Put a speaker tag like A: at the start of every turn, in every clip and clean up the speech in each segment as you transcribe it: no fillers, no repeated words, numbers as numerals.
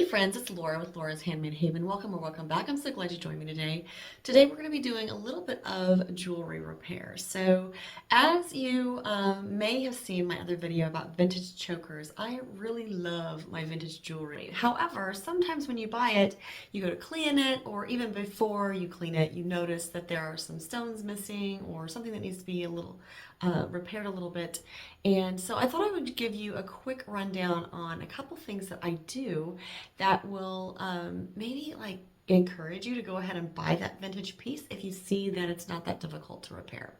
A: Hey friends, it's Laura with Laura's Handmade Haven. Welcome or welcome back. I'm so glad you joined me today. Today we're going to be doing a little bit of jewelry repair. So as you may have seen my other video about vintage chokers, I really love my vintage jewelry. However, sometimes when you buy it, you go to clean it, or even before you clean it, you notice that there are some stones missing or something that needs to be a little repaired a little bit. And so I thought I would give you a quick rundown on a couple things that I do that will maybe like encourage you to go ahead and buy that vintage piece if you see that it's not that difficult to repair.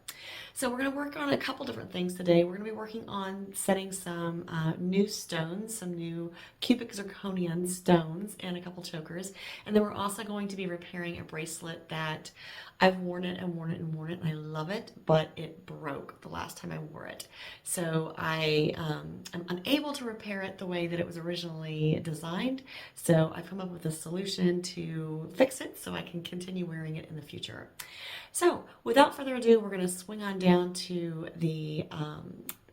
A: So we're going to work on a couple different things today. We're going to be working on setting some new stones, some new cubic zirconian stones and a couple chokers. And then we're also going to be repairing a bracelet that I've worn it and worn it and worn it and I love it, but it broke the last time I wore it. So I am unable to repair it the way that it was originally designed. So I've come up with a solution to fix it so I can continue wearing it in the future. So without further ado, we're going to swing on down to the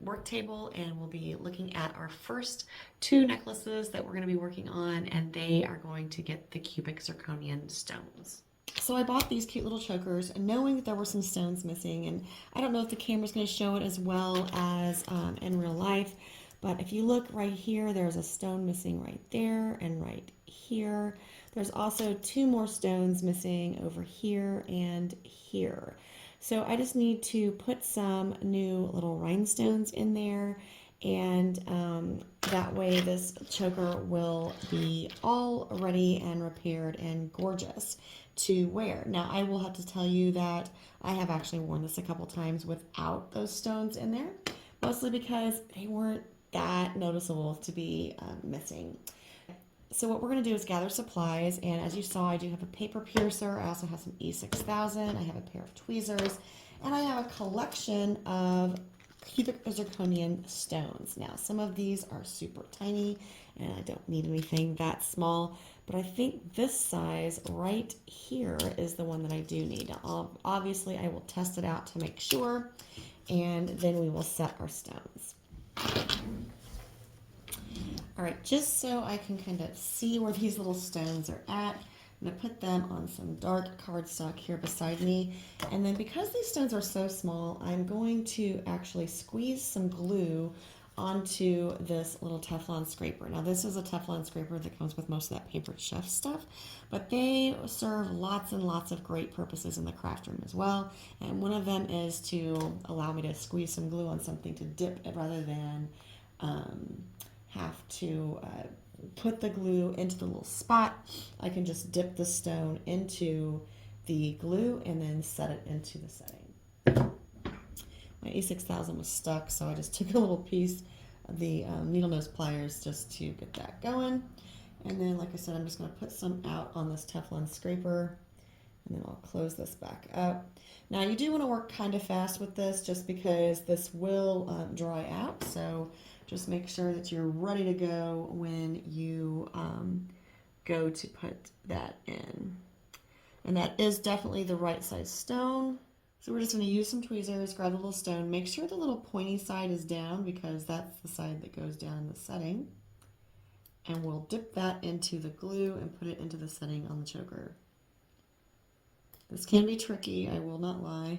A: work table and we'll be looking at our first two necklaces that we're going to be working on, and they are going to get the cubic zirconian stones. So I bought these cute little chokers knowing that there were some stones missing, and I don't know if the camera's going to show it as well as in real life, but if you look right here, there's a stone missing right there and right here. There's also two more stones missing over here and here. So I just need to put some new little rhinestones in there, and that way this choker will be all ready and repaired and gorgeous to wear. Now I will have to tell you that I have actually worn this a couple times without those stones in there, mostly because they weren't that noticeable to be missing. So what we're going to do is gather supplies, and as you saw, I do have a paper piercer. I also have some E6000. I have a pair of tweezers, and I have a collection of cubic zirconian stones. Now, some of these are super tiny, and I don't need anything that small, but I think this size right here is the one that I do need. Now, obviously, I will test it out to make sure, and then we will set our stones. All right, just so I can kind of see where these little stones are at, I'm going to put them on some dark cardstock here beside me. And then because these stones are so small, I'm going to actually squeeze some glue onto this little Teflon scraper. Now this is a Teflon scraper that comes with most of that Papered Chef stuff, but they serve lots and lots of great purposes in the craft room as well. And one of them is to allow me to squeeze some glue on something to dip it rather than have to put the glue into the little spot. I can just dip the stone into the glue and then set it into the setting. My E6000 was stuck, so I just took a little piece of the needle nose pliers just to get that going. And then, like I said, I'm just going to put some out on this Teflon scraper, and then I'll close this back up. Now, you do want to work kind of fast with this just because this will dry out, so just make sure that you're ready to go when you go to put that in. And that is definitely the right size stone. So we're just going to use some tweezers, grab the little stone, make sure the little pointy side is down because that's the side that goes down in the setting. And we'll dip that into the glue and put it into the setting on the choker. This can be tricky, I will not lie.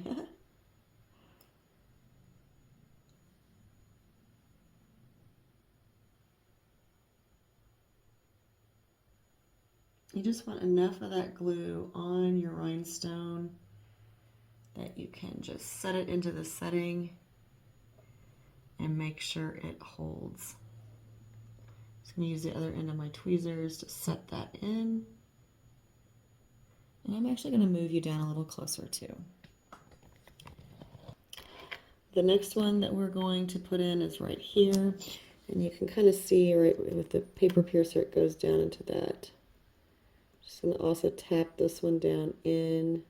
A: You just want enough of that glue on your rhinestone that you can just set it into the setting and make sure it holds. I'm just going to use the other end of my tweezers to set that in. And I'm actually going to move you down a little closer too. The next one that we're going to put in is right here. And you can kind of see right with the paper piercer it goes down into that. Just going to also tap this one down in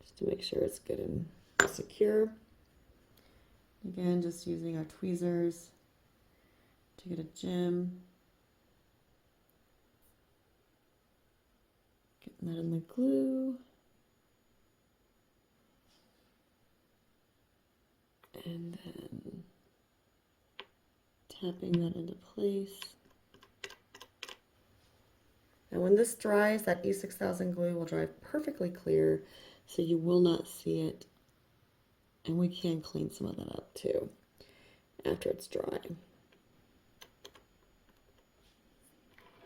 A: just to make sure it's good and secure. Again, just using our tweezers to get a gem. Getting that in the glue. And then tapping that into place. And when this dries, that E6000 glue will dry perfectly clear, so you will not see it. And we can clean some of that up too after it's dry.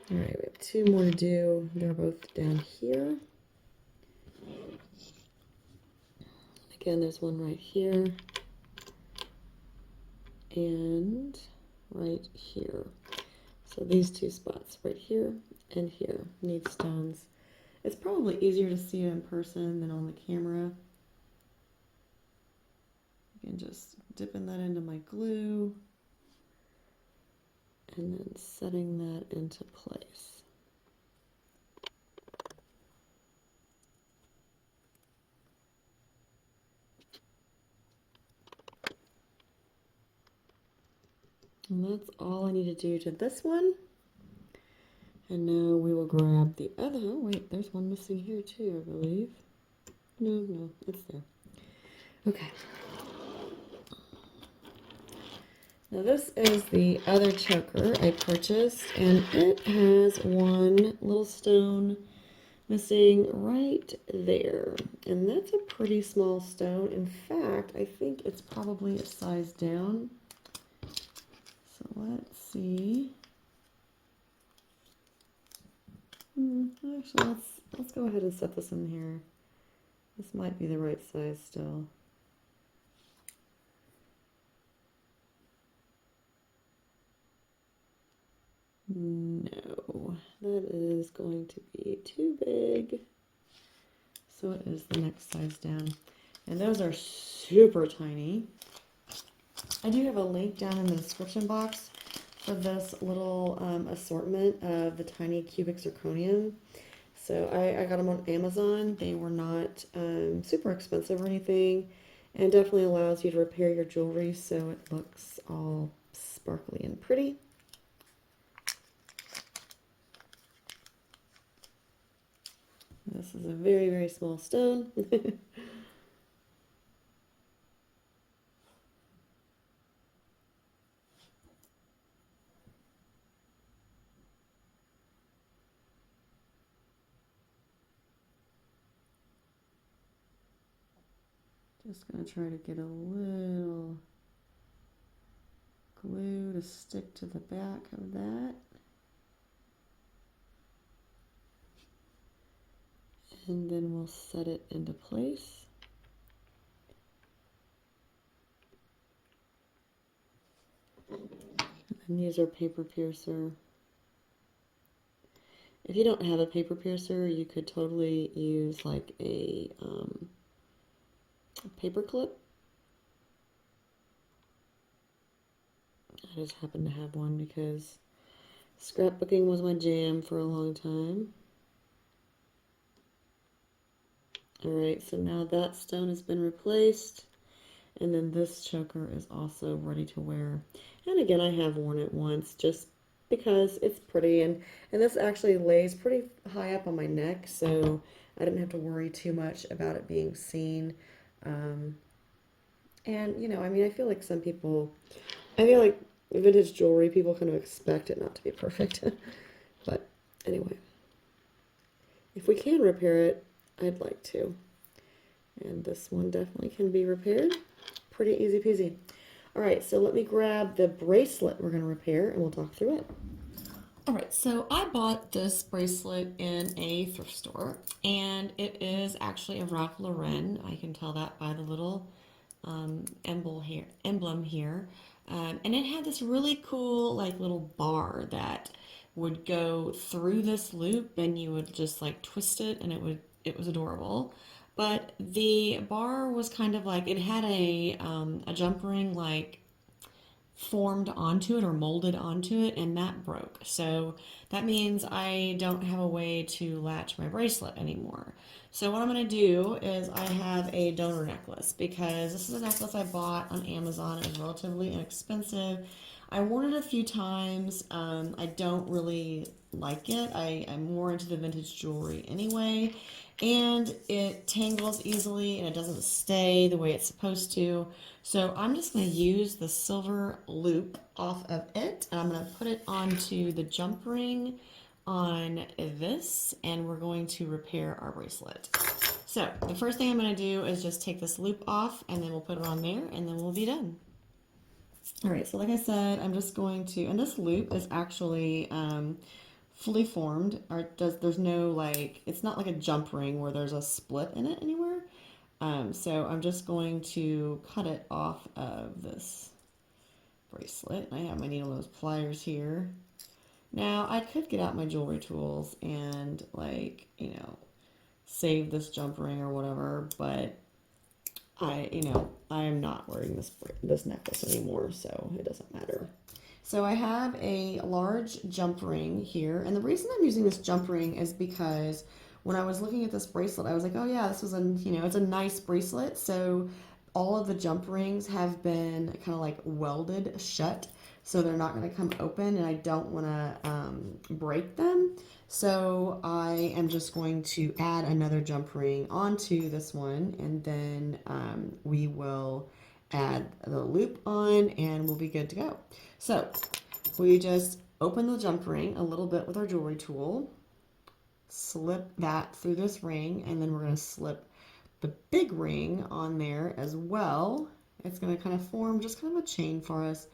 A: All right, we have 2 more to do. They're both down here. Again, there's one right here and right here. So these 2 spots right here and here need stones. It's probably easier to see it in person than on the camera. Again, just dipping that into my glue and then setting that into place. And that's all I need to do to this one. And now we will grab the other. Oh, wait, there's one missing here too, I believe. No, it's there. Okay. Now this is the other choker I purchased, and it has one little stone missing right there. And that's a pretty small stone. In fact, I think it's probably a size down. So let's see. Actually, let's go ahead and set this in here. This might be the right size still. No, that is going to be too big. So it is the next size down. And those are super tiny. I do have a link down in the description box for this little assortment of the tiny cubic zirconium. So I got them on Amazon. They were not super expensive or anything, and definitely allows you to repair your jewelry so it looks all sparkly and pretty. This is a very, very small stone. Just going to try to get a little glue to stick to the back of that. And then we'll set it into place. And use our paper piercer. If you don't have a paper piercer, you could totally use like a paper clip. I just happen to have one because scrapbooking was my jam for a long time. Alright, so now that stone has been replaced, and then this choker is also ready to wear. And again, I have worn it once just because it's pretty, and this actually lays pretty high up on my neck, so I didn't have to worry too much about it being seen. And, you know, I mean, I feel like vintage jewelry, people kind of expect it not to be perfect. But anyway, if we can repair it, I'd like to. And this one definitely can be repaired. Pretty easy peasy. All right, so let me grab the bracelet we're going to repair and we'll talk through it. All right, so I bought this bracelet in a thrift store, and it is actually a Ralph Lauren. I can tell that by the little emblem here. And it had this really cool like little bar that would go through this loop, and you would just like twist it, and it was adorable. But the bar was kind of like, it had a jump ring like formed onto it or molded onto it, and that broke. So that means I don't have a way to latch my bracelet anymore. So what I'm going to do is I have a donor necklace, because this is a necklace I bought on Amazon. It was relatively inexpensive. I worn it a few times. I don't really like it. I'm more into the vintage jewelry anyway, and it tangles easily and it doesn't stay the way it's supposed to. So I'm just going to use the silver loop off of it, and I'm going to put it onto the jump ring on this, and we're going to repair our bracelet. So the first thing I'm going to do is just take this loop off, and then we'll put it on there, and then we'll be done. All right, so like I said, I'm just going to, and this loop is actually fully formed, or there's no like, it's not like a jump ring where there's a split in it anywhere. So I'm just going to cut it off of this bracelet. I have my needle nose pliers here. Now I could get out my jewelry tools and like, you know, save this jump ring or whatever, but I am not wearing this necklace anymore, so it doesn't matter. So I have a large jump ring here, and the reason I'm using this jump ring is because when I was looking at this bracelet, I was like, oh yeah, this was it's a nice bracelet. So all of the jump rings have been kind of like welded shut, so they're not going to come open, and I don't want to break them. So I am just going to add another jump ring onto this one, and then we will add the loop on, and we'll be good to go. So we just open the jump ring a little bit with our jewelry tool, slip that through this ring, and then we're going to slip the big ring on there as well. It's going to kind of form just kind of a chain for us.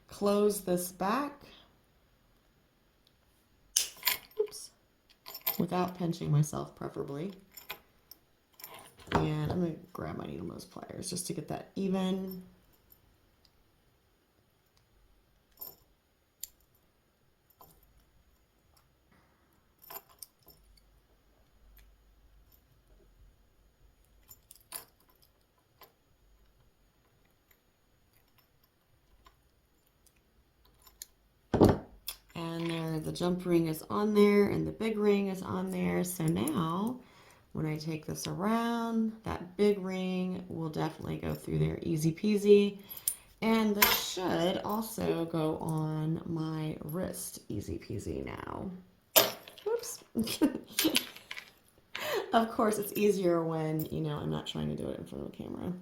A: Close this back. Oops. Without pinching myself, preferably. And I'm going to grab my needle nose pliers just to get that even. And there, the jump ring is on there, and the big ring is on there. So now, when I take this around, that big ring will definitely go through there easy peasy. And this should also go on my wrist easy peasy now. Whoops. Of course, it's easier when, I'm not trying to do it in front of the camera.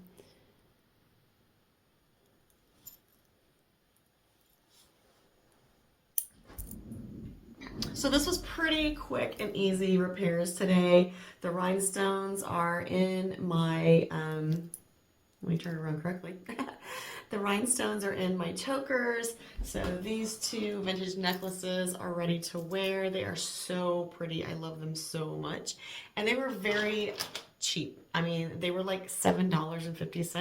A: So this was pretty quick and easy repairs today. The rhinestones are in my, let me turn it around correctly. The rhinestones are in my chokers. So these two vintage necklaces are ready to wear. They are so pretty. I love them so much. And they were very cheap. I mean, they were like $7.50.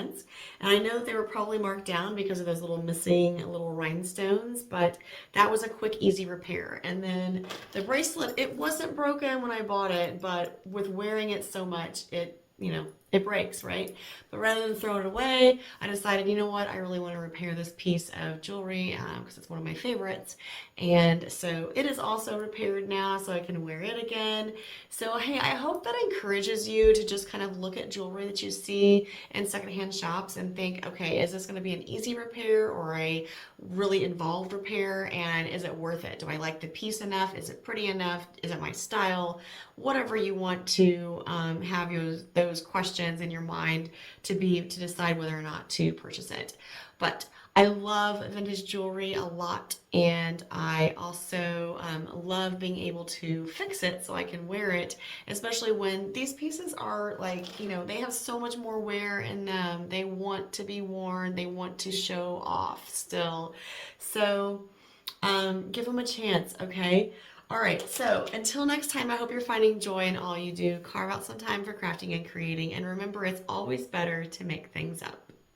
A: And I know that they were probably marked down because of those little missing little rhinestones, but that was a quick, easy repair. And then the bracelet, it wasn't broken when I bought it, but with wearing it so much, it breaks, right? But rather than throw it away, I decided, you know what, I really want to repair this piece of jewelry because it's one of my favorites. And so it is also repaired now, so I can wear it again. So hey, I hope that encourages you to just kind of look at jewelry that you see in secondhand shops and think, okay, is this going to be an easy repair or a really involved repair? And is it worth it? Do I like the piece enough? Is it pretty enough? Is it my style? Whatever you want to have those questions in your mind to decide whether or not to purchase it. But I love vintage jewelry a lot, and I also love being able to fix it so I can wear it, especially when these pieces are like, they have so much more wear in them. They want to be worn. They want to show off still. So give them a chance, okay? All right, so until next time, I hope you're finding joy in all you do. Carve out some time for crafting and creating, and remember, it's always better to make things up.